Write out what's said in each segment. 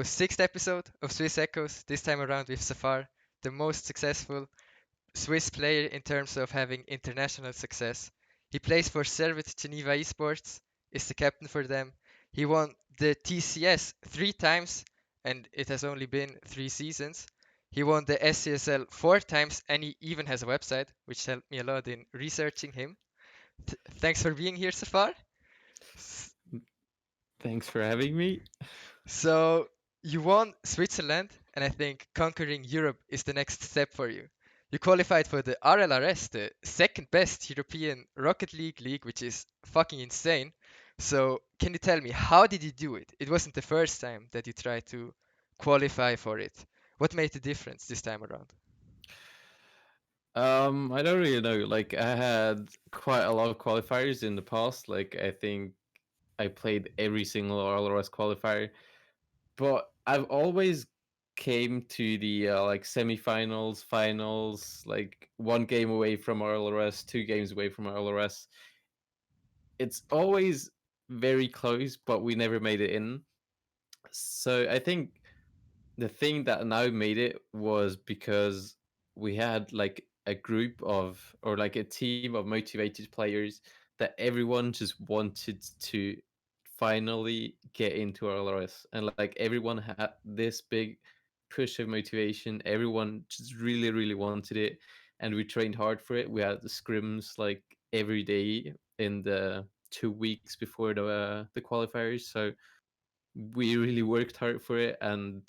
for sixth episode of Swiss Echoes, this time around with Zaphare, the most successful Swiss player in terms of having international success. He plays for Servette Geneva Esports, is the captain for them. He won the TCS 3 times, and it has only been 3 seasons. He won the SCSL 4 times, and he even has a website, which helped me a lot in researching him. Thanks for being here, Safar. Thanks for having me. So, you won Switzerland, and I think conquering Europe is the next step for you. You qualified for the RLRS, the second best European Rocket League, which is fucking insane. So, can you tell me, how did you do it? It wasn't the first time that you tried to qualify for it. What made the difference this time around? I don't really know. Like I had quite a lot of qualifiers in the past. Like I think I played every single RLRS qualifier, but I've always came to the like semifinals, finals, like one game away from RLRS, 2 games away from RLRS. It's always very close, but we never made it in. So I think the thing that now made it was because we had like a group of or like a team of motivated players that everyone just wanted to finally get into RLRS, and like everyone had this big push of motivation. Everyone just really wanted it, and we trained hard for it. We had the scrims like every day in the 2 weeks before the qualifiers, so we really worked hard for it, and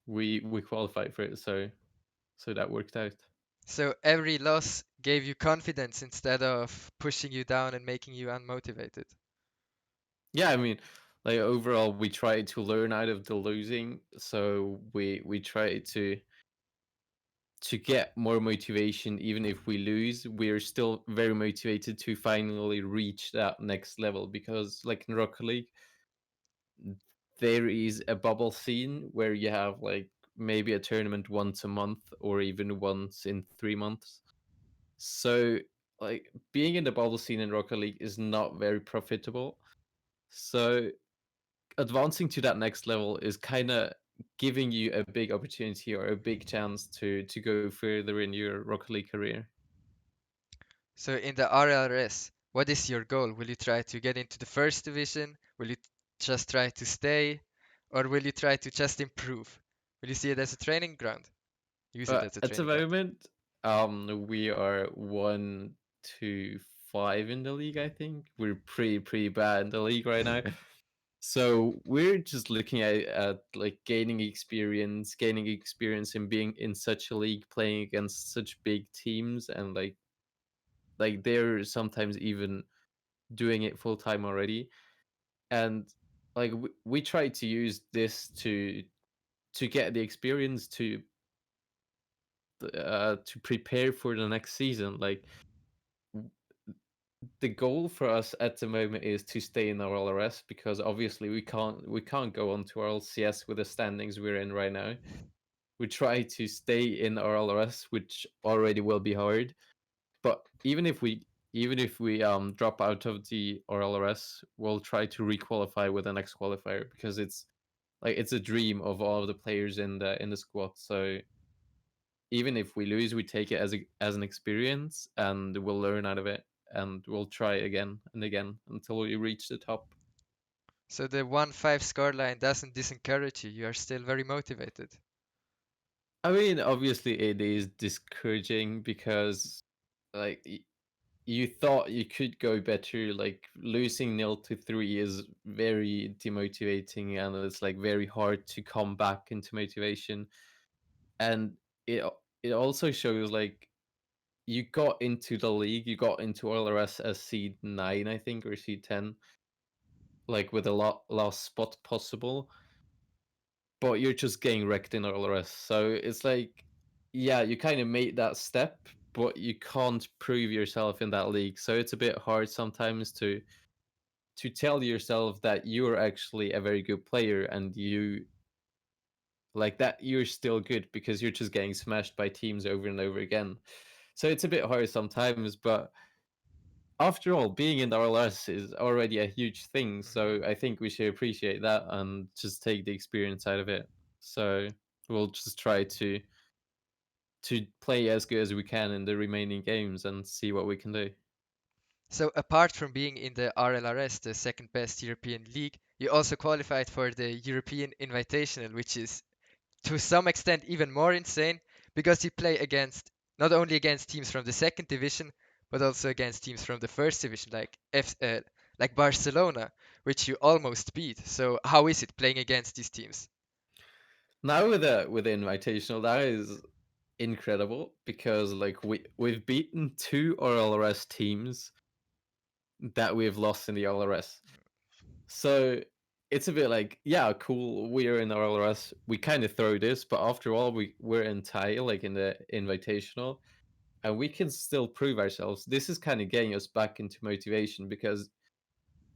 we qualified for it, so that worked out. So, every loss gave you confidence instead of pushing you down and making you unmotivated. Yeah, I mean, like overall, we tried to learn out of the losing, so we tried to get more motivation. Even if we lose, we're still very motivated to finally reach that next level, because like in Rocket League, there is a bubble scene where you have like maybe a tournament once a month or even once in 3 months. So like being in the bubble scene in Rocket League is not very profitable. So advancing to that next level is kind of giving you a big opportunity or a big chance to go further in your Rocket League career. So in the RLRS, what is your goal? Will you try to get into the first division? Will you just try to stay? Or will you try to just improve? Will you see it as a training ground? Use it as a At the training ground. moment, we are 1 to 5 in the league. I think we're pretty bad in the league right now. So we're just looking at like gaining experience in being in such a league, playing against such big teams, and like they're sometimes even doing it full time already. And like we try to use this to get the experience to prepare for the next season. Like the goal for us at the moment is to stay in our LRS, because obviously we can't go on to our LCS with the standings we're in right now. We try to stay in our LRS, which already will be hard. But even if we drop out of the RLRS, we'll try to requalify with the next qualifier, because it's a dream of all of the players in the squad. So even if we lose, we take it as an experience, and we'll learn out of it, and we'll try again and again until we reach the top. So the 1-5 scoreline doesn't disencourage you. You are still very motivated. I mean, obviously it is discouraging, because like you thought you could go better. Like losing 0-3 is very demotivating, and it's like very hard to come back into motivation. And it also shows like you got into the league, you got into LRS as seed 9, I think, or seed 10, like with a lot last spot possible, but you're just getting wrecked in LRS. So it's like, yeah, you kind of made that step, but you can't prove yourself in that league. So it's a bit hard sometimes to tell yourself that you're actually a very good player, and you like that you're still good, because you're just getting smashed by teams over and over again. So it's a bit hard sometimes, but after all, being in the RLS is already a huge thing. Hmm. So I think we should appreciate that and just take the experience out of it. So we'll just try to play as good as we can in the remaining games and see what we can do. So apart from being in the RLRS, the second best European league, you also qualified for the European Invitational, which is to some extent even more insane because you play against not only against teams from the second division but also against teams from the first division like Barcelona, which you almost beat. So how is it playing against these teams? Now with the invitational, that is incredible because like we've beaten two RLRS teams that we've lost in the RLRS. So it's a bit like, yeah, cool, we're in RLRS, we kind of throw this, but after all, we're in tie, like in the invitational, and we can still prove ourselves. This is kind of getting us back into motivation because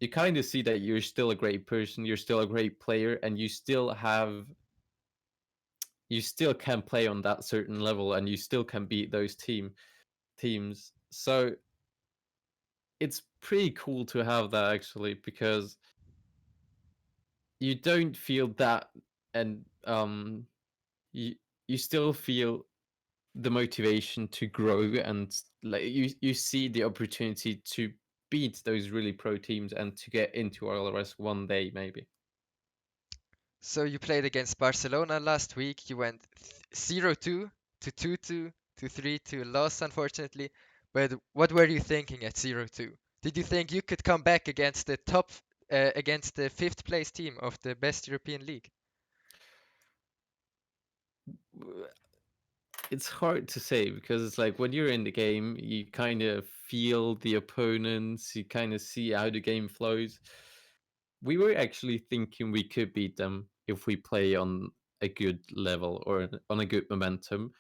you kind of see that you're still a great person, you're still a great player, and you still can play on that certain level, and you still can beat those teams. So it's pretty cool to have that actually because you don't feel that, and you you still feel the motivation to grow, and like you see the opportunity to beat those really pro teams and to get into RLRS one day maybe. So you played against Barcelona last week. You went 0-2 to 2-2 to 3-2 loss, unfortunately. But what were you thinking at 0-2? Did you think you could come back against against the fifth place team of the best European league? It's hard to say because it's like when you're in the game, you kind of feel the opponents, you kind of see how the game flows. We were actually thinking we could beat them if we play on a good level or on a good momentum.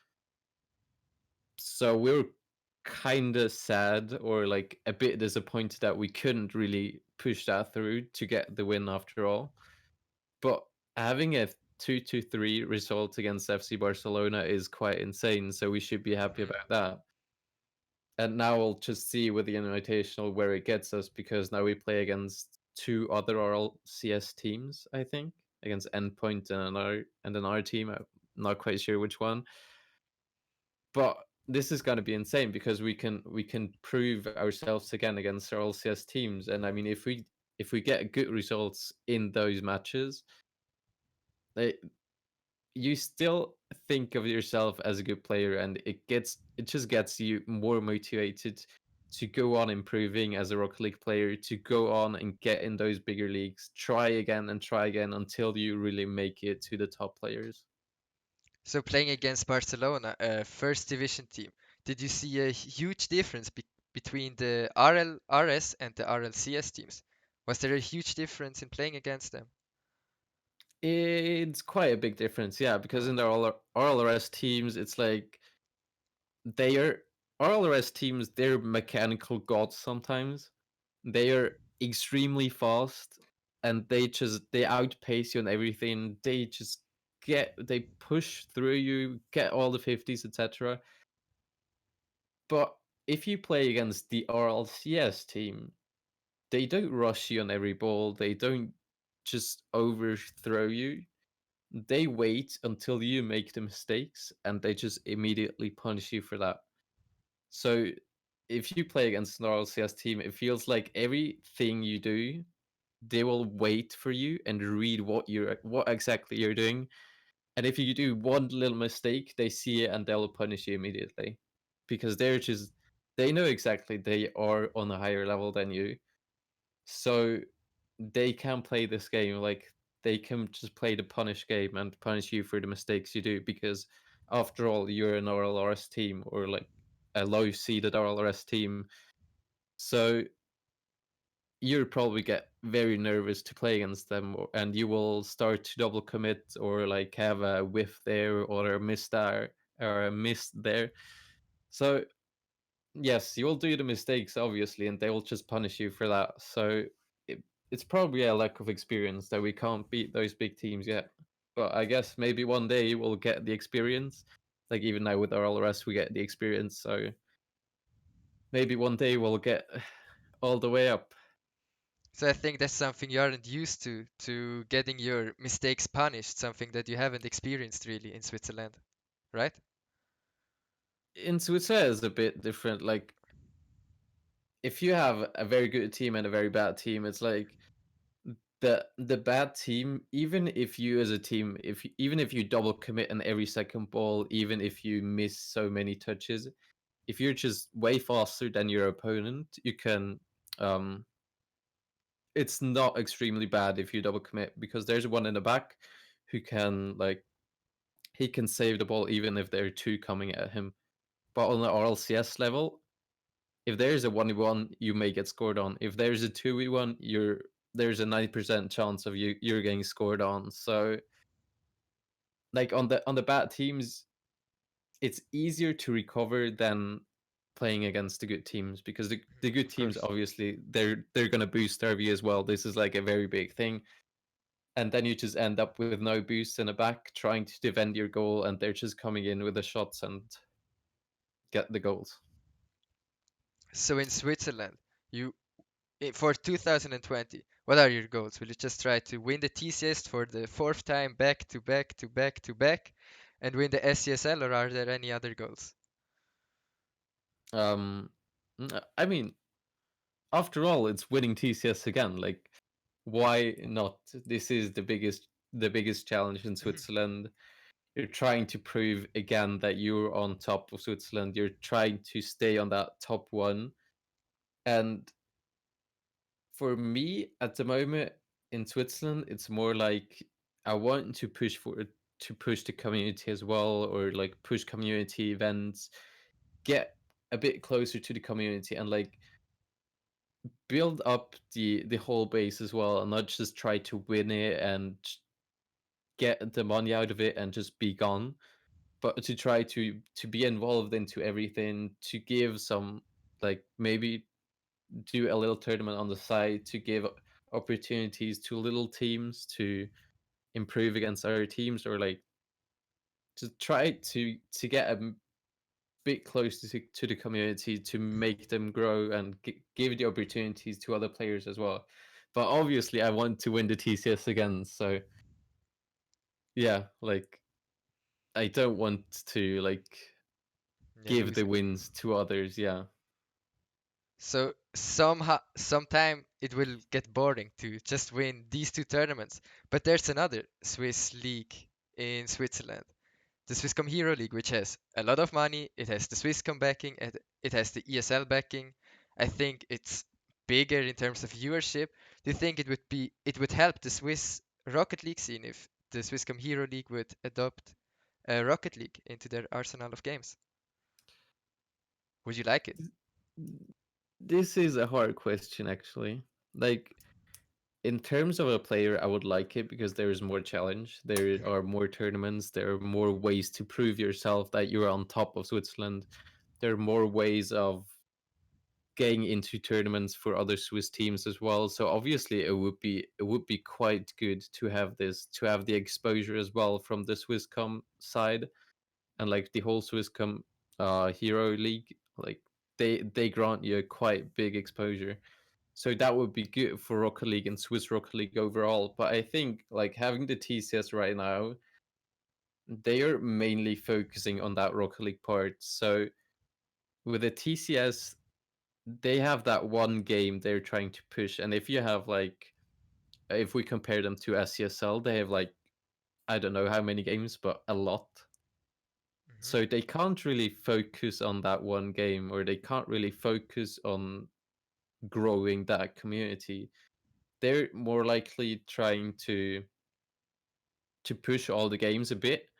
So we were kind of sad or like a bit disappointed that we couldn't really push that through to get the win after all. But having a 2-3 result against FC Barcelona is quite insane, so we should be happy Mhm. about that. And now we'll just see with the invitational where it gets us because now we play against two other RLCS teams, I think, against Endpoint and another team. I'm not quite sure which one, but this is going to be insane because we can prove ourselves again against RLCS teams. And I mean, if we get good results in those matches, they, you still think of yourself as a good player, and it just gets you more motivated to go on improving as a Rocket League player, to go on and get in those bigger leagues, try again until you really make it to the top players. So playing against Barcelona, a first division team, did you see a huge difference between the RLRS and the RLCS teams? Was there a huge difference in playing against them? It's quite a big difference, yeah, because Uh, in the RLRS teams, it's like they are RLRS teams, they're mechanical gods sometimes. They are extremely fast, and they outpace you on everything. They push through you, get all the 50s, etc. But if you play against the RLCS team, they don't rush you on every ball. They don't just overthrow you. They wait until you make the mistakes, and they just immediately punish you for that. So if you play against an RLCS team, it feels like everything you do, they will wait for you and read what exactly you're doing. And if you do one little mistake, they see it and they'll punish you immediately because they know exactly they are on a higher level than you. So they can play this game like they can just play the punish game and punish you for the mistakes you do because after all you're an RLRS team or like a low seeded RLRS team. So you'll probably get very nervous to play against them, and you will start to double commit or like have a whiff there or a miss there or a miss there. So yes, you will do the mistakes obviously, and they will just punish you for that. So it's probably a lack of experience that we can't beat those big teams yet. But I guess maybe one day we'll get the experience. Like even now with RLRS, we get the experience. So maybe one day we'll get all the way up. So I think that's something you aren't used to getting your mistakes punished, something that you haven't experienced really in Switzerland, right? In Switzerland, it's a bit different. Like, if you have a very good team and a very bad team, it's like the bad team. Even if you as a team, even if you double commit on every second ball, even if you miss so many touches, if you're just way faster than your opponent, you can. Um, it's not extremely bad if you double commit because there's one in the back who can like he can save the ball even if there are two coming at him. But on the RLCS level, if there's a 1v1, you may get scored on. If there's a 2v1, there's a 90% chance of you're getting scored on. So like on the bad teams, it's easier to recover than playing against the good teams because the good Of teams course. obviously they're gonna boost RV as well. This is like a very big thing. And then you just end up with no boost in the back trying to defend your goal and they're just coming in with the shots and get the goals. So in Switzerland, you for 2020, what are your goals? Will you just try to win the TCS for the fourth time back to back to back to back and win the SCSL, or are there any other goals? Um, I mean, after all, it's winning TCS again. Like, why not? This is the biggest challenge in Switzerland. You're trying to prove again that you're on top of Switzerland. You're trying to stay on that top one. And for me, at the moment in Switzerland, it's more like I want to push the community as well, or like push community events, get a bit closer to the community, and like build up the whole base as well, and not just try to win it and get the money out of it and just be gone, but to try to be involved into everything, to give some like maybe do a little tournament on the side to give opportunities to little teams to improve against other teams or like to try to get a bit closer to the community to make them grow and give the opportunities to other players as well. But obviously, I want to win the TCS again. So yeah, like I don't want to like Yeah, give lose the it. wins to others. Yeah. So sometime it will get boring to just win these two tournaments. But there's another Swiss league in Switzerland, the Swisscom Hero League, which has a lot of money. It has the Swisscom backing, and it has the ESL backing. I think it's bigger in terms of viewership. Do you think it would help the Swiss Rocket League scene if the Swisscom Hero League would adopt a Rocket League into their arsenal of games? Would you like it? This is a hard question, actually. Like, in terms of a player, I would like it because there is more challenge. There Mhm, are more tournaments. There are more ways to prove yourself that you're on top of Switzerland. There are more ways of getting into tournaments for other Swiss teams as well. So obviously, it would be quite good to have this to have the exposure as well from the Swisscom side and like the whole Swisscom Hero League. Like they grant you a quite big exposure. So that would be good for Rocket League and Swiss Rocket League overall. But I think like having the TCS right now, they are mainly focusing on that Rocket League part. So with the TCS, they have that one game they're trying to push. And if you have like if we compare them to SCSL, they have like I don't know how many games, but a lot. mhm. So they can't really focus on that one game or they can't really focus on growing that community. They're more likely trying to push all the games a bit,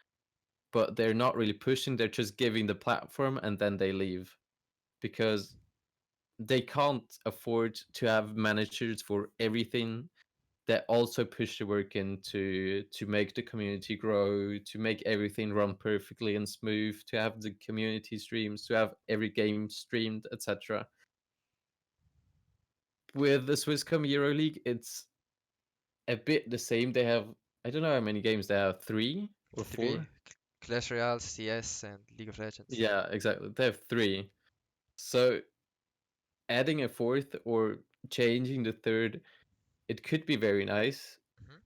but they're not really pushing. They're just giving the platform and then they leave because they can't afford to have managers for everything that also push the work into to make the community grow, to make everything run perfectly and smooth, to have the community streams, to have every game streamed, etc. With the Swisscom Euro League, it's a bit the same. They have I don't know how many games they have, three or Three: four. Clash Royale, CS, and League of Legends. Yeah, exactly. They have three. So adding a fourth or changing the third, it could be very nice, Mhm.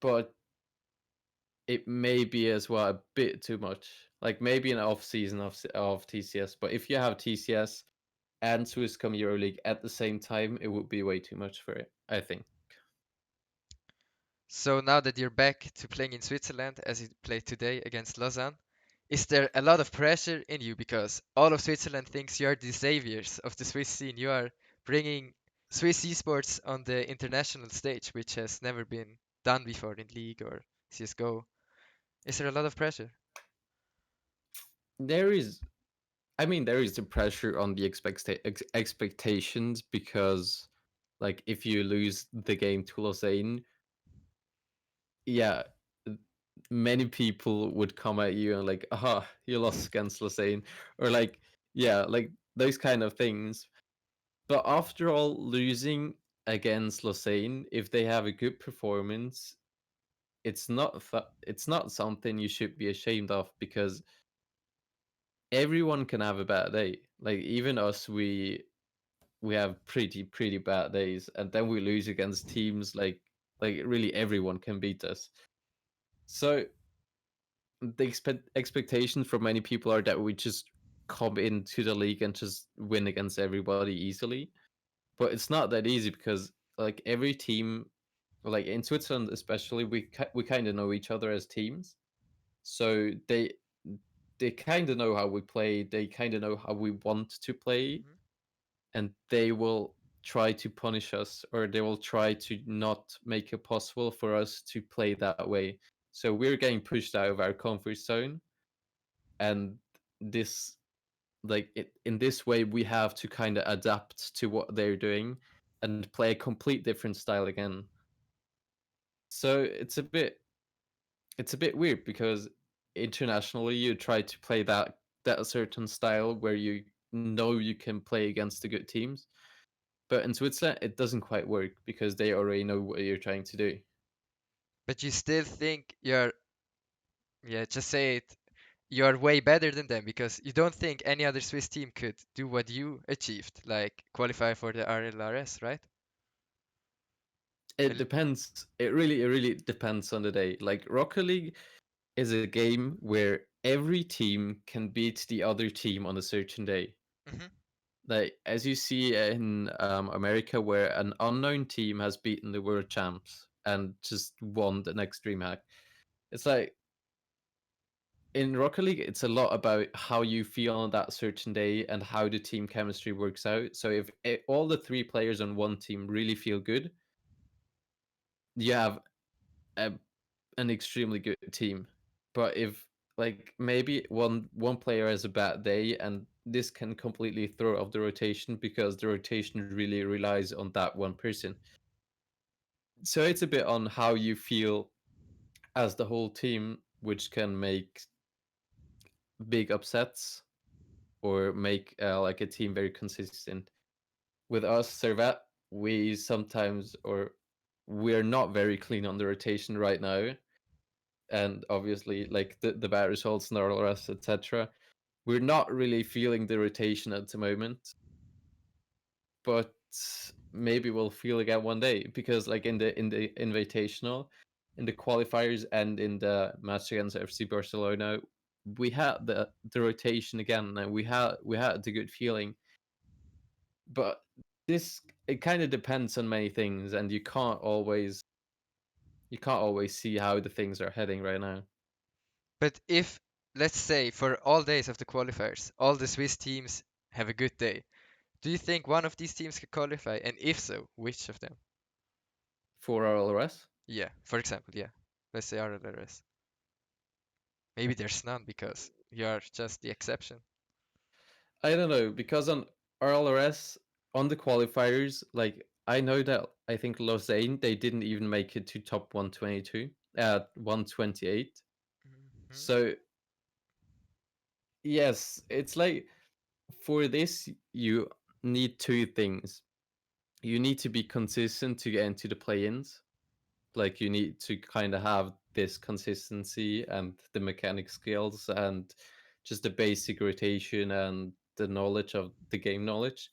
but it may be as well a bit too much. Like maybe an off season of TCS, but if you have TCS and Swisscom EuroLeague at the same time, it would be way too much for it, I think. So now that you're back to playing in Switzerland as you played today against Lausanne, is there a lot of pressure in you because all of Switzerland thinks you are the saviors of the Swiss scene? You are bringing Swiss esports on the international stage, which has never been done before in League or CS:GO. Is there a lot of pressure? There is, I mean, there is the pressure on the expectations because, like, if you lose the game to Lausanne, yeah, many people would come at you and like, aha, you lost against Lausanne, or like, yeah, like those kind of things. But after all, losing against Lausanne, if they have a good performance, it's not something you should be ashamed of because everyone can have a bad day. Like even us, we have pretty bad days, and then we lose against teams like really everyone can beat us. So the expectations for many people are that we just come into the league and just win against everybody easily. But it's not that easy because like every team, like in Switzerland especially, we kind of know each other as teams. So they kind of know how we play. They kind of know how we want to play, Mhm. and they will try to punish us, or they will try to not make it possible for us to play that way. So we're getting pushed out of our comfort zone, and this in this way we have to kind of adapt to what they're doing and play a complete different style again. So it's a bit weird because internationally you try to play that certain style where you know you can play against the good teams, but in Switzerland it doesn't quite work because they already know what you're trying to do. But you still think you're, yeah, just say it, you're way better than them because you don't think any other Swiss team could do what you achieved, like qualify for the RLRS, right? It Well, depends. It really depends on the day. Like Rocket League is a game where every team can beat the other team on a certain day. mhm. Like as you see in America, where an unknown team has beaten the world champs and just won the next DreamHack. It's like in Rocket League, it's a lot about how you feel on that certain day and how the team chemistry works out. So if all the three players on one team really feel good, you have a, an extremely good team. But if like maybe one player has a bad day, and this can completely throw off the rotation because the rotation really relies on that one person. So it's a bit on how you feel as the whole team, which can make big upsets or make like a team very consistent. With us, Servette, we sometimes or we're not very clean on the rotation right now, and obviously like the bad results in RLRS, etc. We're not really feeling the rotation at the moment, but maybe we'll feel again one day because like in the invitational, in the qualifiers, and in the match against FC Barcelona, we had the rotation again, and we had the good feeling. But this it kind of depends on many things, and you can't always see how the things are heading right now. But if, let's say, for all days of the qualifiers, all the Swiss teams have a good day, do you think one of these teams could qualify? And if so, which of them? For RLRS, Yeah, for example, yeah. Let's say RLRS. Maybe there's none because you are just the exception. I don't know because on RLRS on the qualifiers, like I know that I think Lausanne they didn't even make it to top 122 at 128. Mhm. So yes, it's like for this you need two things. You need to be consistent to get into the play-ins. Like you need to kind of have this consistency and the mechanic skills and just the basic rotation and the knowledge of the game knowledge,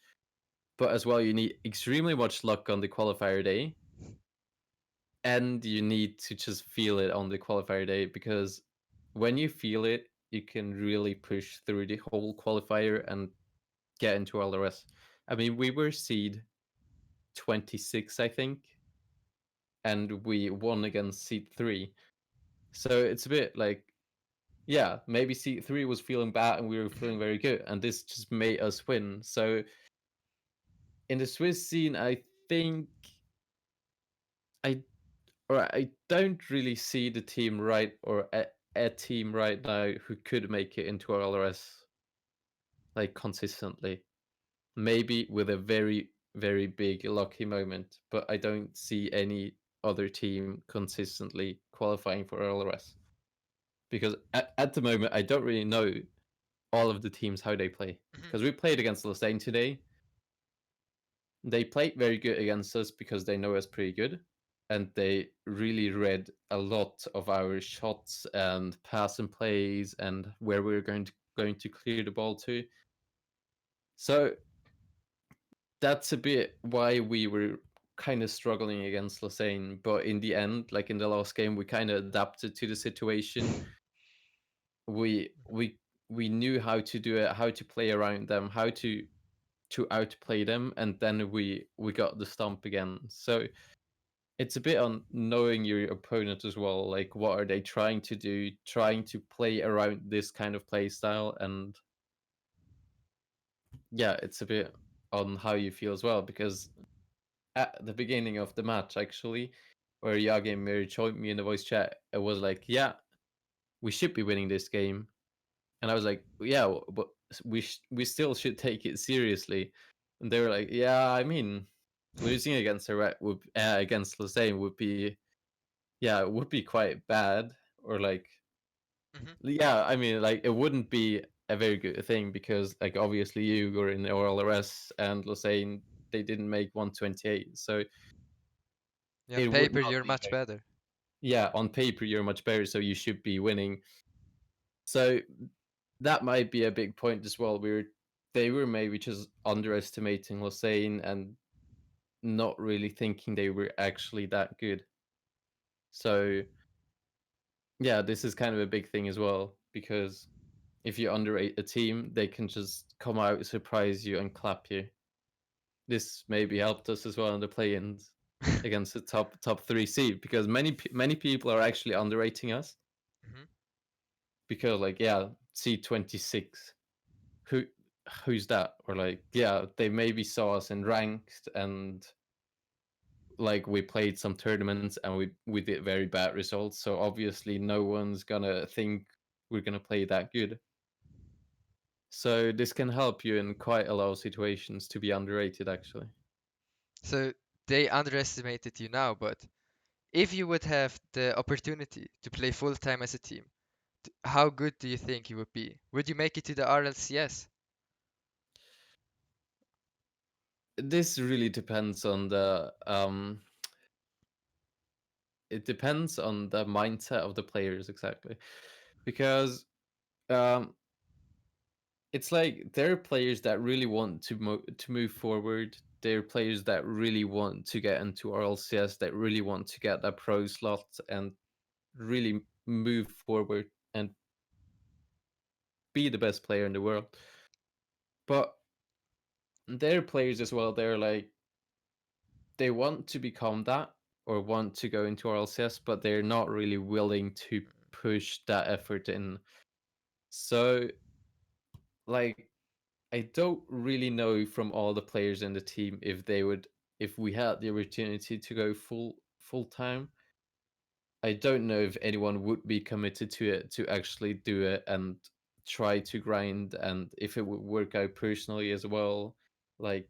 but as well you need extremely much luck on the qualifier day, and you need to just feel it on the qualifier day, because when you feel it, you can really push through the whole qualifier and get into RLRS. I mean, we were seed 26, I think, and we won against seed 3. So it's a bit like, yeah, maybe seed 3 was feeling bad and we were Mhm. feeling very good, and this just made us win. So in the Swiss scene, think I I don't really see the team right, or a team right now who could make it into RLRS like consistently. Maybe with a very very big lucky moment, but I don't see any other team consistently qualifying for RLRS, because at the moment I don't really know all of the teams how they play, Mhm. because we played against Lausanne today. They played very good against us because they know us pretty good, and they really read a lot of our shots and pass and plays and where we are going to clear the ball to. So that's a bit why we were kind of struggling against Lausanne. But in the end, like in the last game, we kind of adapted to the situation. We knew how to do it, how to play around them, how to outplay them, and then we got the stomp again. So it's a bit on knowing your opponent as well. Like, what are they trying to do? Trying to play around this kind of play style, and yeah, it's a bit on how you feel as well. Because at the beginning of the match, actually, where Yagi and Mary joined me in the voice chat, it was like, yeah, we should be winning this game, and I was like, yeah, but we still should take it seriously. And they were like, yeah, I mean, losing against Servette would against Lausanne would be, yeah, it would be quite bad, or like, Mhm. yeah, I mean, like, it wouldn't be a very good thing, because like obviously you were in the RLRS and Lausanne, they didn't make 128, so Yeah, on it would paper not you're be much very, better. yeah, on paper you're much better, so you should be winning. So that might be a big point as well. They were maybe just underestimating Lausanne and not really thinking they were actually that good. So yeah, this is kind of a big thing as well, because if you underrate a team, they can just come out, surprise you, and clap you. This maybe helped us as well in the play-ins against the top 3 seed, because many people are actually underrating us, Mhm. because like, yeah, C26, who who's that, or like, yeah, they maybe saw us in ranked, and like we played some tournaments and we did very bad results, so obviously no one's gonna think we're gonna play that good. So this can help you in quite a lot of situations to be underrated, actually. So they underestimated you now, but if you would have the opportunity to play full time as a team, how good do you think you would be? Would you make it to the RLCS? This really depends on the it depends on the mindset of the players, exactly, because um it's like there are players that really want to move forward. There are players that really want to get into RLCS, that really want to get that pro slot and really move forward and be the best player in the world. But there are players as well. They're like, they want to become that, or want to go into RLCS, but they're not really willing to push that effort in. So like, I don't really know from all the players in the team if they would, if we had the opportunity to go full time. I don't know if anyone would be committed to it, to actually do it and try to grind, and if it would work out personally as well, like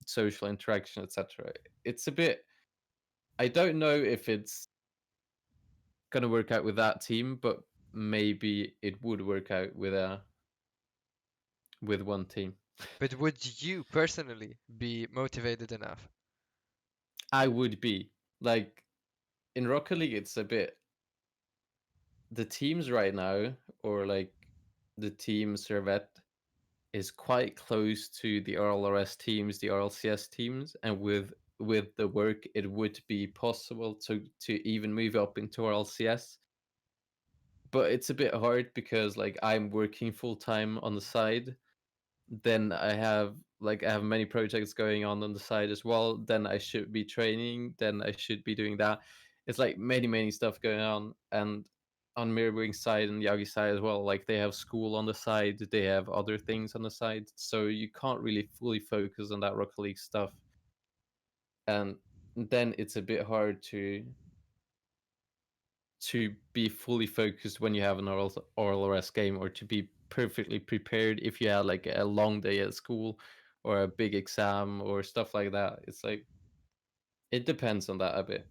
social interaction, etc. It's a bit, I don't know if it's gonna work out with that team, but maybe it would work out with one team. But would you personally be motivated enough? I would be like, in Rocket League, it's a bit, the teams right now, or like the team Servette. is quite close to the RLRS teams, the RLCS teams, and with the work, it would be possible to even move up into RLCS. But it's a bit hard because like I'm working full time on the side, then I have many projects going on the side as well. Then I should be training. Then I should be doing that. It's like many stuff going on, and on Mirroring side and Yagi side as well. Like they have school on the side, they have other things on the side, so you can't really fully focus on that Rocket League stuff. And then it's a bit hard to be fully focused when you have an RLRS game, or to be perfectly prepared if you had like a long day at school or a big exam or stuff like that. It's like it depends on that a bit.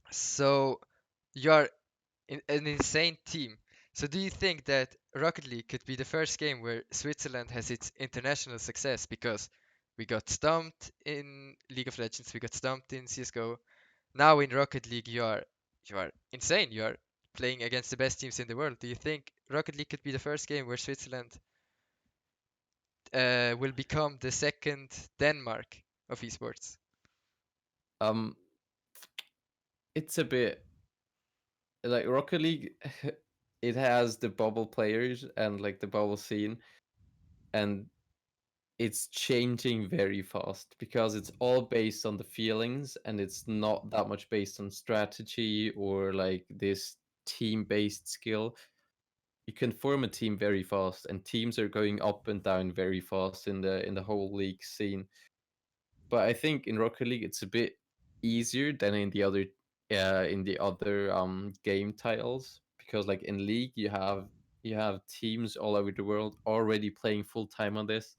So you are an insane team. So do you think that Rocket League could be the first game where Switzerland has its international success? Because we got stumped in League of Legends, we got stumped in CS:GO. Now in Rocket League, you are insane. You are playing against the best teams in the world. Do you think Rocket League could be the first game where Switzerland will become the second Denmark of esports? Um, it's a bit like Rocket League. It has the bubble players and like the bubble scene, and it's changing very fast because it's all based on the feelings, and it's not that much based on strategy or like this team based skill. You can form a team very fast, and teams are going up and down very fast in the whole league scene. But I think in Rocket League it's a bit easier than in the other game titles, because like in League you have teams all over the world already playing full time on this.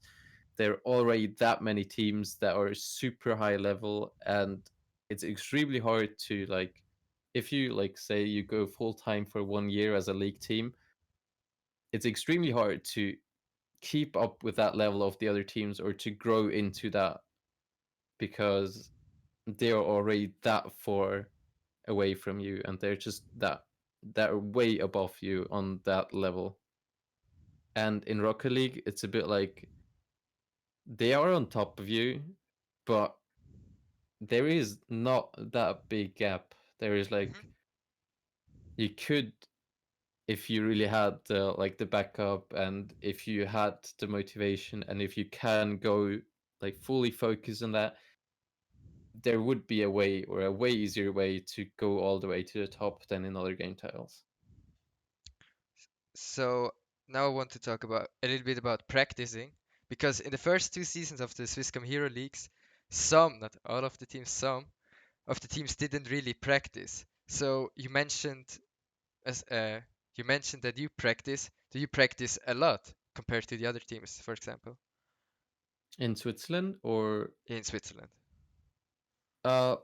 There are already that many teams that are super high level, and it's extremely hard to like, if you like say you go full time for 1 year as a league team, it's extremely hard to keep up with that level of the other teams or to grow into that, because they're already that far away from you, and they're just that are way above you on that level. And in Rocket League it's a bit like they are on top of you, but there is not that big gap. There is like, Hmm. you could, if you really had the backup, and if you had the motivation, and if you can go like fully focus on that, there would be a way, or a way easier way, to go all the way to the top than in other game titles. So now I want to talk about a little bit about practicing, because in the first two seasons of the Swisscom Hero Leagues, some, not all of the teams, some of the teams didn't really practice. So as you mentioned that you practice. Do you practice a lot compared to the other teams, for example, In Switzerland, or in Switzerland? uh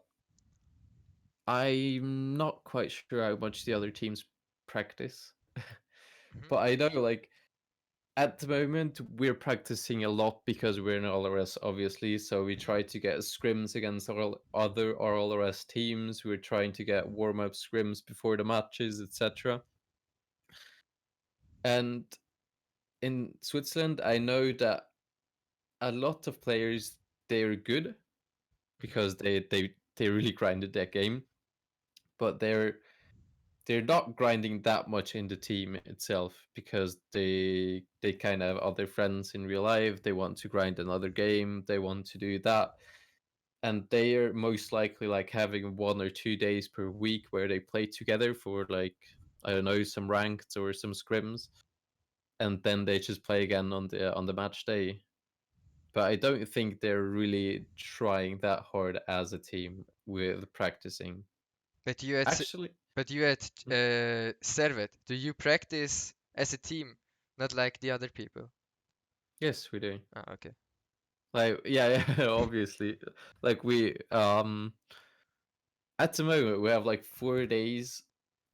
I'm not quite sure how much the other teams practice. Hmm. But I know like at the moment we're practicing a lot because we're in RLRS, obviously, so we Hmm. try to get scrims against all other RLRS teams. We're trying to get warm-up scrims before the matches, etc. And in Switzerland I know that a lot of players, they're good Hmm. because they really grinded their game, but they're not grinding that much in the team itself, because they kind of have other friends in real life. They want to grind another game, they want to do that, and they are most likely like having 1 or 2 days per week where they play together for like, I don't know, some ranked or some scrims, and then they just play again on the match day. But I don't think they're really trying that hard as a team with practicing. But you at Actually, Servette, do you practice as a team, not like the other people? yes, we do. Ah, okay. Like, yeah, yeah, obviously. Like we at the moment we have like 4 days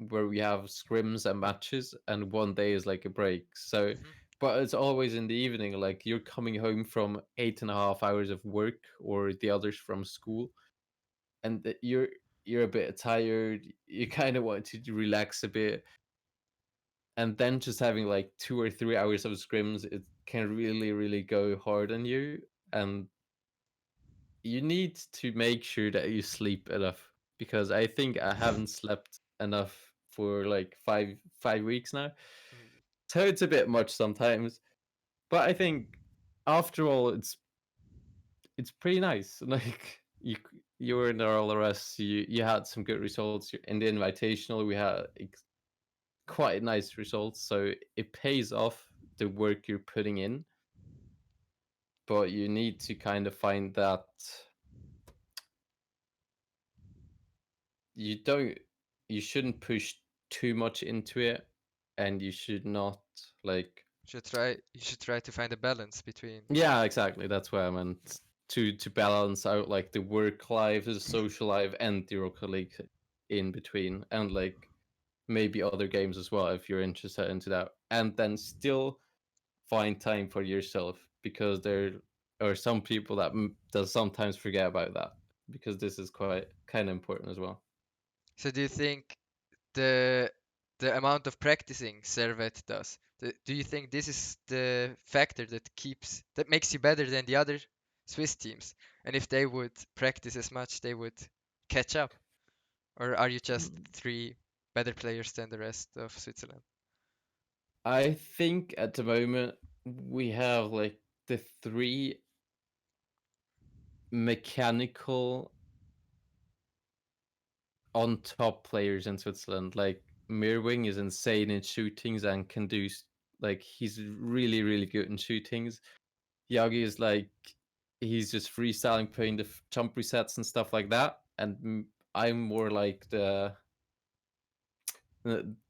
where we have scrims and matches, and 1 day is like a break. So, Hmm. but it's always in the evening. Like you're coming home from 8.5 hours of work, or the others from school, and you're a bit tired. You kind of want to relax a bit, and then just having like 2 or 3 hours of scrims, it can really really go hard on you, and you need to make sure that you sleep enough, because I think I haven't slept enough for like five weeks now. Mm. So it's a bit much sometimes. But I think after all, it's pretty nice. Like you were in the RLRS, you had some good results in the Invitational. We had quite nice results, so it pays off the work you're putting in. But you need to kind of find that you don't you shouldn't push too much into it, and you should not like You should try to find a balance between. yeah, exactly, that's what I meant, to balance out like the work life, the social life, and the Rocket League in between, and like maybe other games as well if you're interested into that, and then still find time for yourself, because there are some people that does sometimes forget about that, because this is quite kind of important as well. So do you think the the amount of practicing Servette does, do you think this is the factor that makes you better than the other Swiss teams? And if they would practice as much, they would catch up? Or are you just three better players than the rest of Switzerland? I think at the moment we have like the three mechanical on top players in Switzerland. Like Mirwing is insane in shootings and can do like he's really really good in shootings. Yagi is like he's just freestyling, putting the jump resets and stuff like that. And I'm more like the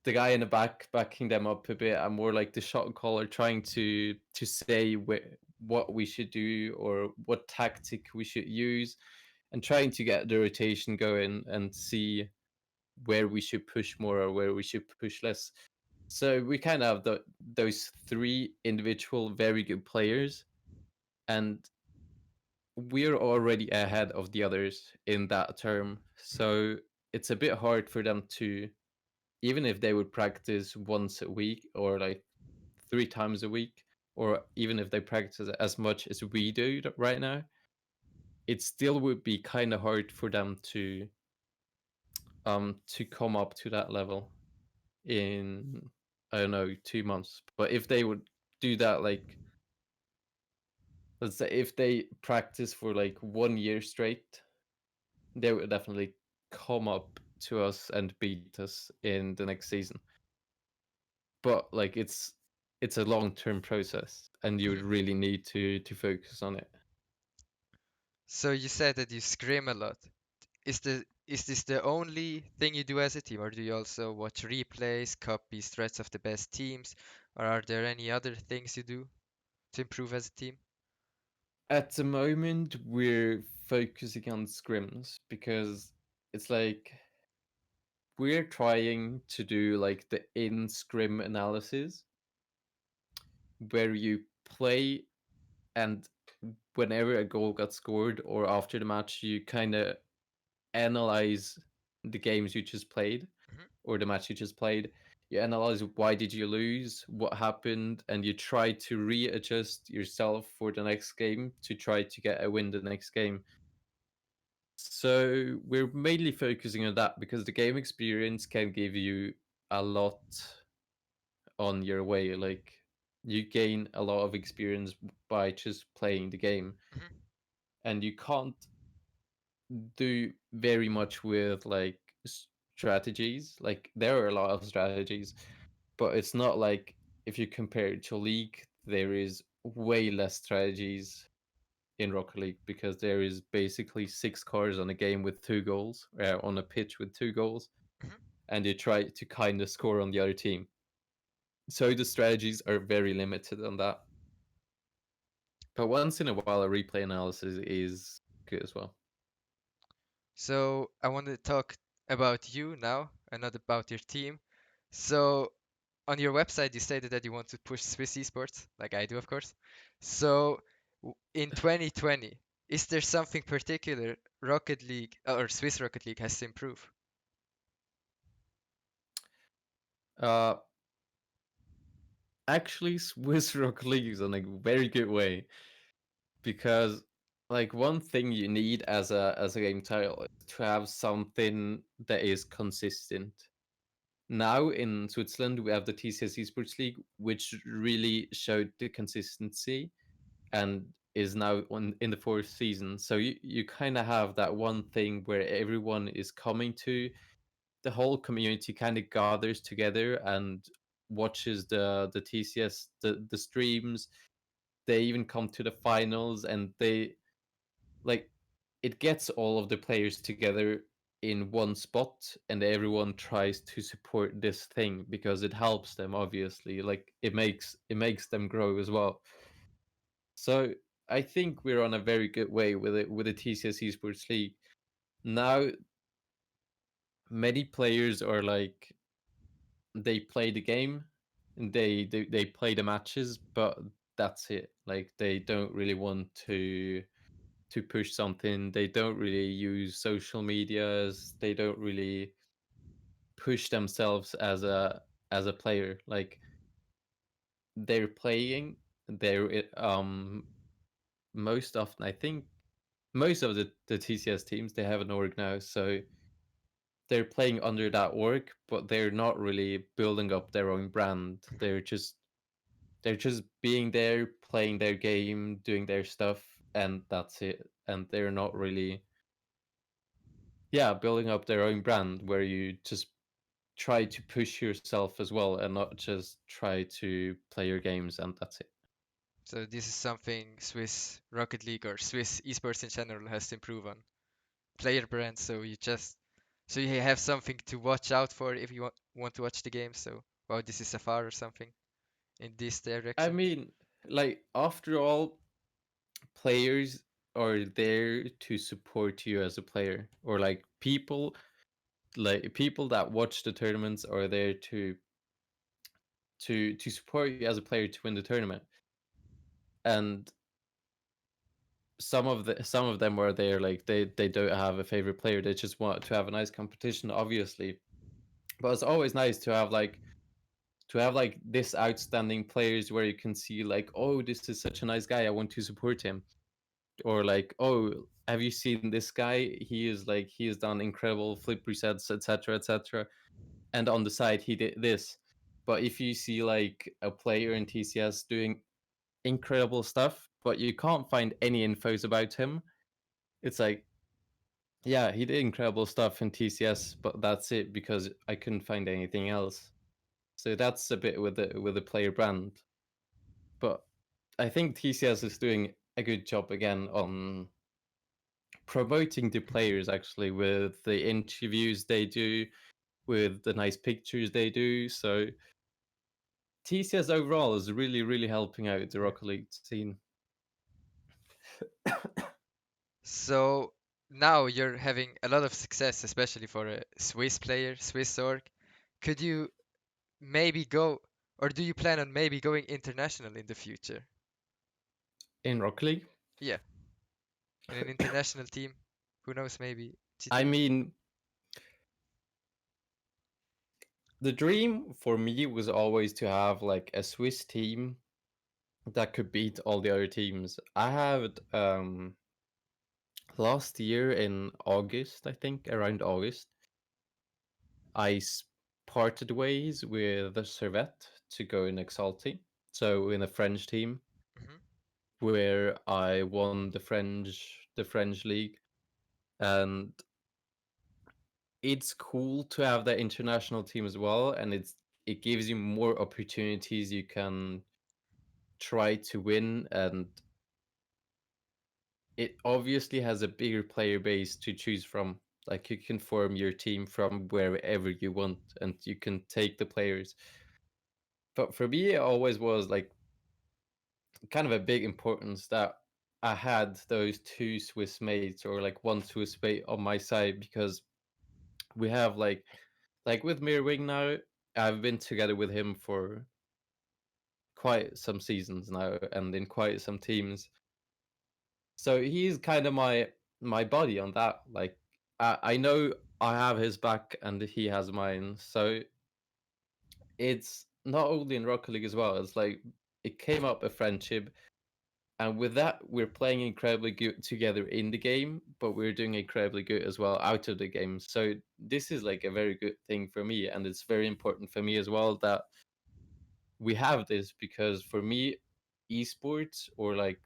guy in the back backing them up a bit. I'm more like the shot caller, trying to say what we should do or what tactic we should use, and trying to get the rotation going and see where we should push more or where we should push less. So we kind of have those three individual very good players, and we're already ahead of the others in that term. So it's a bit hard for them to, even if they would practice once a week or like 3 times a week, or even if they practice as much as we do right now, it still would be kind of hard for them to come up to that level in, I don't know, 2 months. But if they would do that, like let's say if they practice for like 1 year straight, they would definitely come up to us and beat us in the next season. But like it's a long term process, and you Mhm. really need to focus on it. So you said that you scrim a lot. Is this the only thing you do as a team, or do you also watch replays, copy threads of the best teams, or are there any other things you do to improve as a team? At the moment, we're focusing on scrims because it's like we're trying to do like the in scrim analysis where you play, and whenever a goal got scored or after the match, you kind of analyze the games you just played Mhm. or the match you just played. You analyze why did you lose, what happened, and you try to readjust yourself for the next game to try to get a win the next game. So we're mainly focusing on that because the game experience can give you a lot on your way. Like you gain a lot of experience by just playing the game, Mhm. and you can't do very much with like strategies. Like there are a lot of strategies, but it's not like if you compare it to League, there is way less strategies in Rocket League because there is basically 6 cars on a game with 2 goals, on a pitch with 2 goals, Mhm. and you try to kind of score on the other team. So the strategies are very limited on that. But once in a while, a replay analysis is good as well. So I want to talk about you now and not about your team. So on your website, you stated that you want to push Swiss esports, like I do, of course. So in 2020, is there something particular Rocket League or Swiss Rocket League has to improve? Uh, actually, Swiss Rock League is in a very good way because, like, one thing you need as a game title is to have something that is consistent. Now in Switzerland, we have the TCS Esports League, which really showed the consistency and is now in the fourth season. So you kind of have that one thing where everyone is coming to, the whole community kind of gathers together and watches the TCS the streams. They even come to the finals, and they like it gets all of the players together in one spot, and everyone tries to support this thing because it helps them, obviously. Like it makes them grow as well. So I think we're on a very good way with it with the TCS Esports League. Now many players are like they play the game and they play the matches, but that's it. Like they don't really want to push something. They don't really use social medias. They don't really push themselves as a player. Like they're playing. They're most often, I think most of the TCS teams, they have an org now, so they're playing under that org, but they're not really building up their own brand. They're just being there, playing their game, doing their stuff, and that's it. And they're not really, yeah, building up their own brand where you just try to push yourself as well and not just try to play your games and that's it. So this is something Swiss Rocket League or Swiss esports in general has to improve on. Player brand, so you have something to watch out for if you want to watch the game. So wow, this is Zaphare or something in this I direction. mean, like after all, players are there to support you as a player, or like people that watch the tournaments are there to support you as a player to win the tournament. And some of them are there like they don't have a favorite player, they just want to have a nice competition, obviously. But it's always nice to have like this outstanding players where you can see like, oh, this is such a nice guy, I want to support him. Or like, oh, have you seen this guy, he has done incredible flip resets, etc., etc., and on the side he did this. But if you see like a player in TCS doing incredible stuff but you can't find any infos about him, it's like, yeah, he did incredible stuff in TCS, but that's it because I couldn't find anything else. So that's a bit with the player brand. But I think TCS is doing a good job again on promoting the players actually with the interviews they do, with the nice pictures they do. So TCS overall is really, really helping out the Yeah. Rocket League scene. So now you're having a lot of success, especially for a Swiss player, Swiss org. Could you maybe go, or do you plan on maybe going international in the future? In Rocket League, Yeah, in an international team. Who knows, maybe I GT? mean, the dream for me was always to have like a Swiss team that could beat all the other teams. I had last year in August, I think around August, I parted ways with the Servette to go in Exalti. So in a French team Hmm. where I won the French league, and it's cool to have that international team as well, and it gives you more opportunities. You can try to win, and it obviously has a bigger player base to choose from. Like you can form your team from wherever you want, and you can take the players. But for me, it always was like kind of a big importance that I had those two Swiss mates or like one Swiss mate on my side, because we have like with Mirwing now, I've been together with him for quite some seasons now and in quite some teams. So he's kind of my buddy on that. Like I know I have his back and he has mine. So it's not only in Rocket League as well. It's like it came up a friendship, and with that, we're playing incredibly good together in the game, but we're doing incredibly good as well out of the game. So this is like a very good thing for me, and it's very important for me as well that we have this because for me, esports or like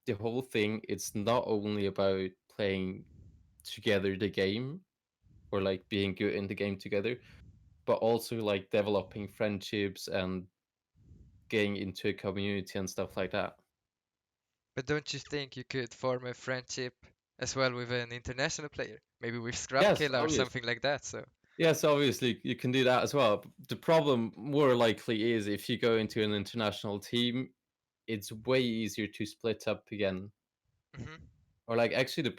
the whole thing, it's not only about playing together the game or like being good in the game together, but also like developing friendships and getting into a community and stuff like that. But don't you think you could form a friendship as well with an international player? Maybe with Yes, Scrapkilla or obviously. something like that. So, Yes, obviously you can do that as well. The problem more likely is if you go into an international team, it's way easier to split up again. hmm Or like actually the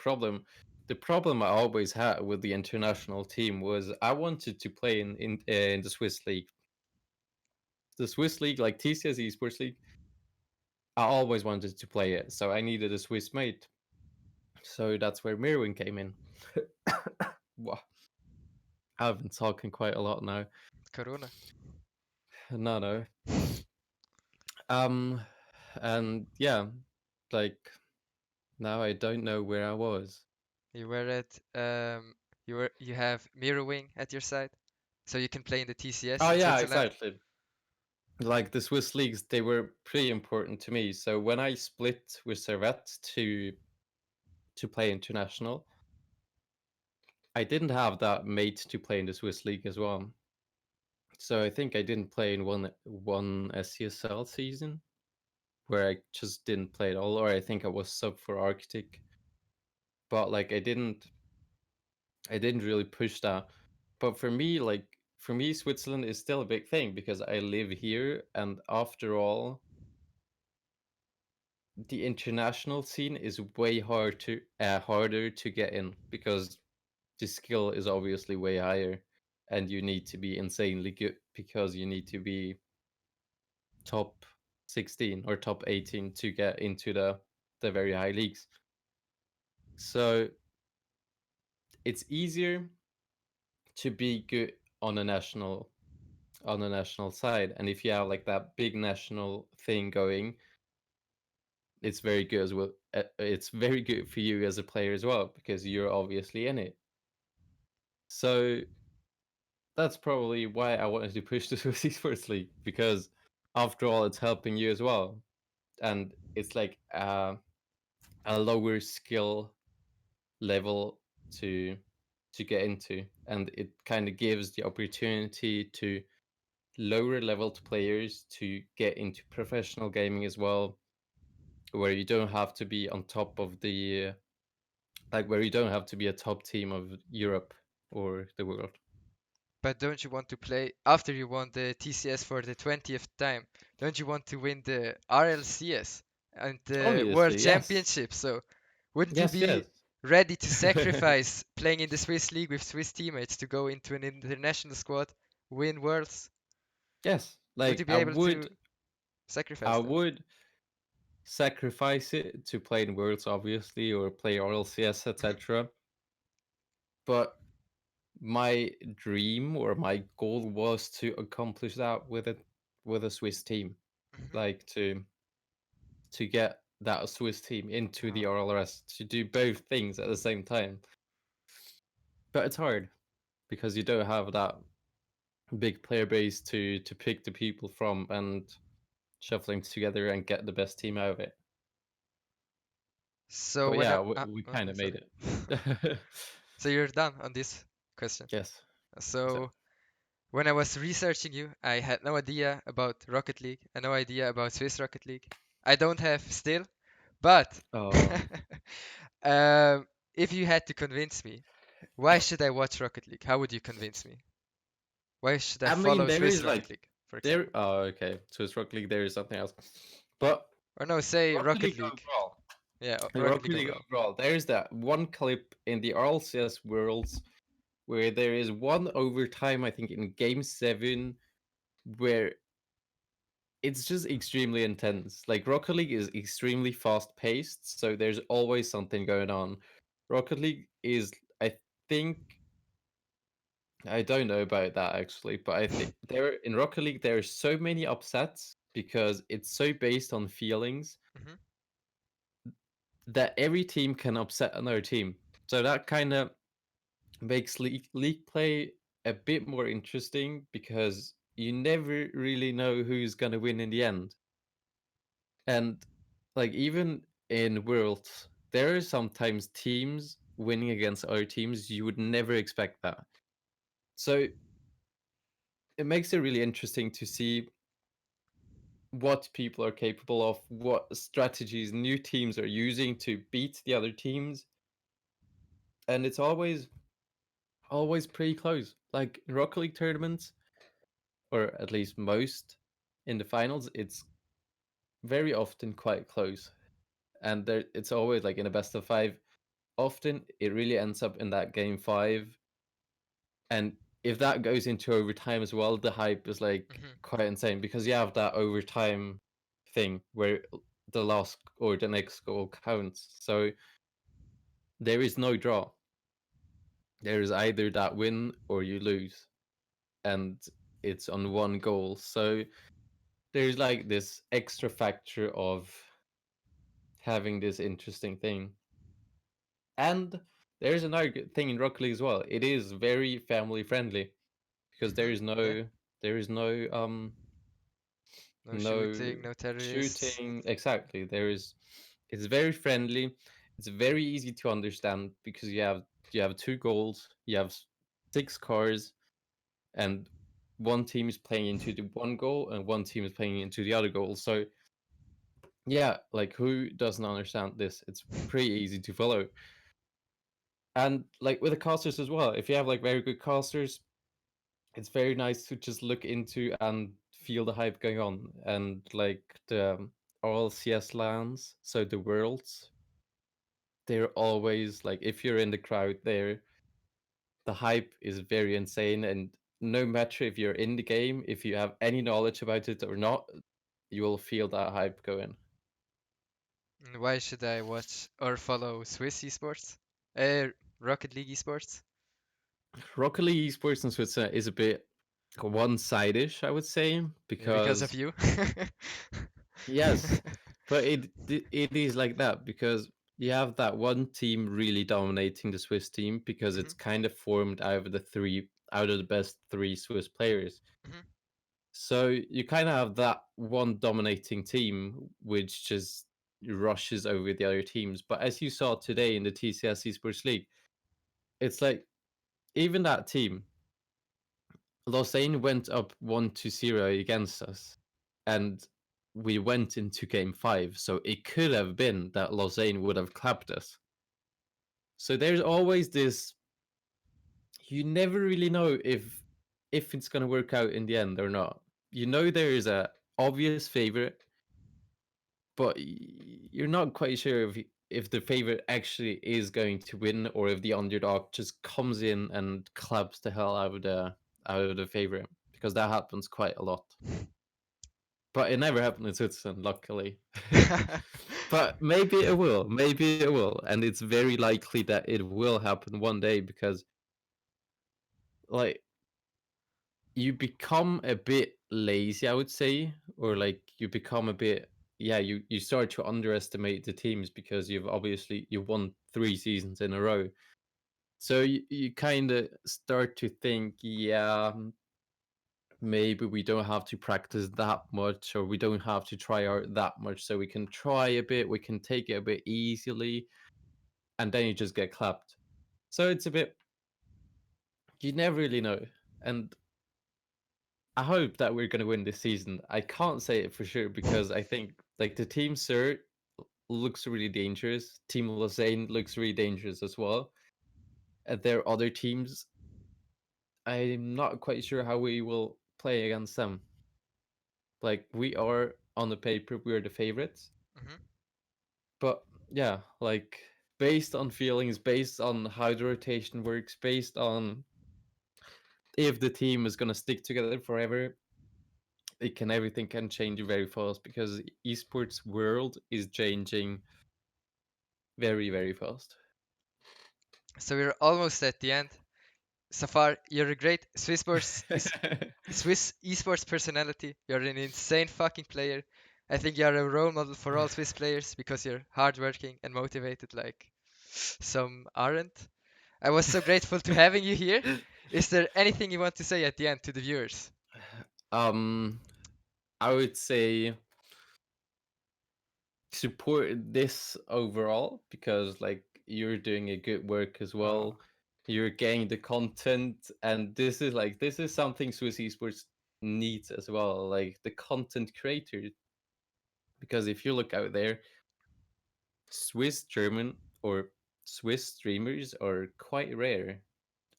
problem I always had with the international team was I wanted to play in the Swiss league. The Swiss league, like TCS Esports League, I always wanted to play it, so I needed a Swiss mate. So that's where Mirwin came in. Wow, I've been talking quite a lot now. Corona. No, no. Um, and yeah, like now I don't know where I was. You were at you have mirroring at your side, so you can play in the TCS Oh in yeah, Switzerland. exactly. Like the Swiss leagues, they were pretty important to me. So when I split with Servette to play international, I didn't have that mate to play in the Swiss league as well. So I think I didn't play in one SCSL season where I just didn't play at all, or I think I was sub for Arctic. But like I didn't really push that. But for me, Switzerland is still a big thing because I live here, and after all, the international scene is way harder to get in because the skill is obviously way higher, and you need to be insanely good because you need to be top 16 or top 18 to get into the very high leagues. So it's easier to be good on a national on a national side, and if you have like that big national thing going, it's very good as well. It's very good for you as a player as well because you're obviously in it. So that's probably why I wanted to push the Swiss Esports League because after all, it's helping you as well, and it's like a lower skill level to to get into, and it kind of gives the opportunity to lower leveled players to get into professional gaming as well, where you don't have to be on top of the like where you don't have to be a top team of Europe or the world. But don't you want to play after you won the TCS for the 20th time? Don't you want to win the RLCS and the World Obviously, yes, Championship? So wouldn't you yes, yes. be ready to sacrifice playing in the Swiss league with Swiss teammates to go into an international squad, win Worlds? Yes, Would like you be I able would, to I sacrifice that? would sacrifice it to play in Worlds, obviously, or play RLCS, hmm etc. But my dream or my goal was to accomplish that with a Swiss team, hmm like to get that Swiss team into the Oh. RLRS to do both things at the same time. But it's hard because you don't have that big player base to pick the people from and shuffling together and get the best team out of it. So But when I yeah, we kind of made sorry. it. So you're done on this question. Yes, So exactly. when I was researching you, I had no idea about Rocket League and no idea about Swiss Rocket League. I don't have still, but Oh, if you had to convince me, why should I watch Rocket League? How would you convince me? Why should I I mean, follow there Swiss is Rocket like League, for there. example? Oh, okay. So it's Rocket League. There is something else, but Or no, say Rocket Rocket League League. overall. Yeah, The Rocket Rocket League League overall. overall. There is that one clip in the RLCS Worlds where there is one overtime. I think in Game 7 where it's just extremely intense. Like Rocket League is extremely fast paced, so there's always something going on. Rocket League is, I think, I don't know about that actually, but I think there in Rocket League there are so many upsets because it's so based on feelings Hmm. that every team can upset another team. So that kind of makes league play a bit more interesting because you never really know who's gonna win in the end. And like even in Worlds, there are sometimes teams winning against other teams you would never expect that. So it makes it really interesting to see what people are capable of, what strategies new teams are using to beat the other teams, and it's always pretty close. Like in Rocket League tournaments, or at least most in the finals, it's very often quite close, and it's always like in a best of five. Often it really ends up in that game five, and if that goes into overtime as well, the hype is like Hmm. quite insane because you have that overtime thing where the last or the next goal counts. So there is no draw. There is either that win or you lose, and it's on one goal. So there's like this extra factor of having this interesting thing. And there's another good thing in Rocket League as well. It is very family friendly because Hmm. Yeah. there is no No no shooting, no terrorists. shooting. Exactly. There is it's very friendly. It's very easy to understand because you have two goals, you have six cars, and one team is playing into the one goal and one team is playing into the other goal. So yeah, like who doesn't understand this? It's pretty easy to follow. And like with the casters as well, if you have like very good casters, it's very nice to just look into and feel the hype going on. And like the RLCS lands, so the worlds, they're always like if you're in the crowd there, the hype is very insane. And no matter if you're in the game, if you have any knowledge about it or not, you will feel that hype going. And why should I watch or follow Swiss Esports? Uh, Rocket League Esports? Rocket League esports in Switzerland is a bit one-sided, I would say, Yeah, because of because you. yes, but it is like that because you have that one team really dominating the Swiss team because Hmm. it's kind of formed out of the best three Swiss players. Hmm. So you kind of have that one dominating team which just rushes over the other teams. But as you saw today in the TCS Esports League, it's like even that team, Lausanne went up 1-0 against us, and we went into game five. So it could have been that Lausanne would have clapped us. So there's always this. You never really know if it's gonna work out in the end or not. You know there is a obvious favorite, but you're not quite sure if the favorite actually is going to win or if the underdog just comes in and claps the hell out of the favorite because that happens quite a lot. But it never happened in Switzerland, luckily. But maybe it will. Maybe it will, and it's very likely that it will happen one day because, like, you become a bit lazy, I would say, or like you become a bit. Yeah, you start to underestimate the teams because you won 3 seasons in a row. So you kind of start to think, yeah, maybe we don't have to practice that much or we don't have to try out that much so we can try a bit, we can take it a bit easily, and then you just get clapped. So it's a bit, you never really know. And I hope that we're going to win this season. I can't say it for sure because I think like the team Sir looks really dangerous, team Lausanne looks really dangerous as well, and there are other teams. I'm not quite sure how we will play against them. Like we are on the paper, we are the favorites. Hmm. But yeah, like based on feelings, based on how the rotation works, based on if the team is gonna stick together forever, everything can change very fast because esports world is changing very fast. So we're almost at the end. Safar, you're a great Swiss esports personality. You're an insane fucking player. I think you're a role model for all Swiss players because you're hardworking and motivated like some aren't. I was so grateful to having you here. Is there anything you want to say at the end to the viewers? um, I would say support this overall because like you're doing a good work as Oh, well. You're getting the content, and this is something Swiss esports needs as well, like the content creators. Because if you look out there, Swiss German or Swiss streamers are quite rare,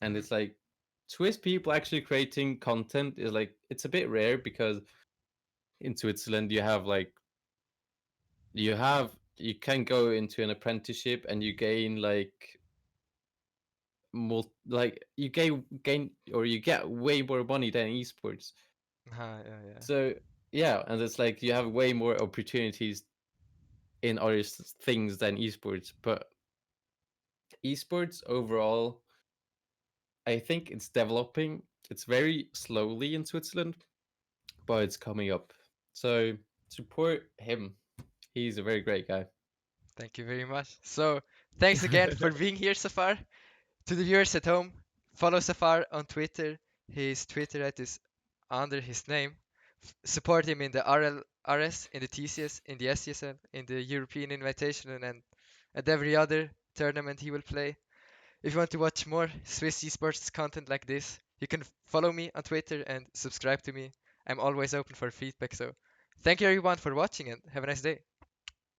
and mhm. it's like Swiss people actually creating content is like it's a bit rare because in Switzerland you can go into an apprenticeship and you gain like like you gain or you get way more money than esports. Yeah, yeah. So yeah, and it's like you have way more opportunities in other things than esports. But esports overall, I think it's developing. It's very slowly in Switzerland, but it's coming up. So support him. He's a very great guy. Thank you very much. So, thanks again for being here, Safar. To the viewers at home, follow Safar on Twitter. His Twitter at is under his name. Support him in the RLRS, in the TCS, in the SCSL, in the European Invitational, and every other tournament he will play. If you want to watch more Swiss esports content like this, you can follow me on Twitter and subscribe to me. I'm always open for feedback. So, thank you everyone for watching and have a nice day.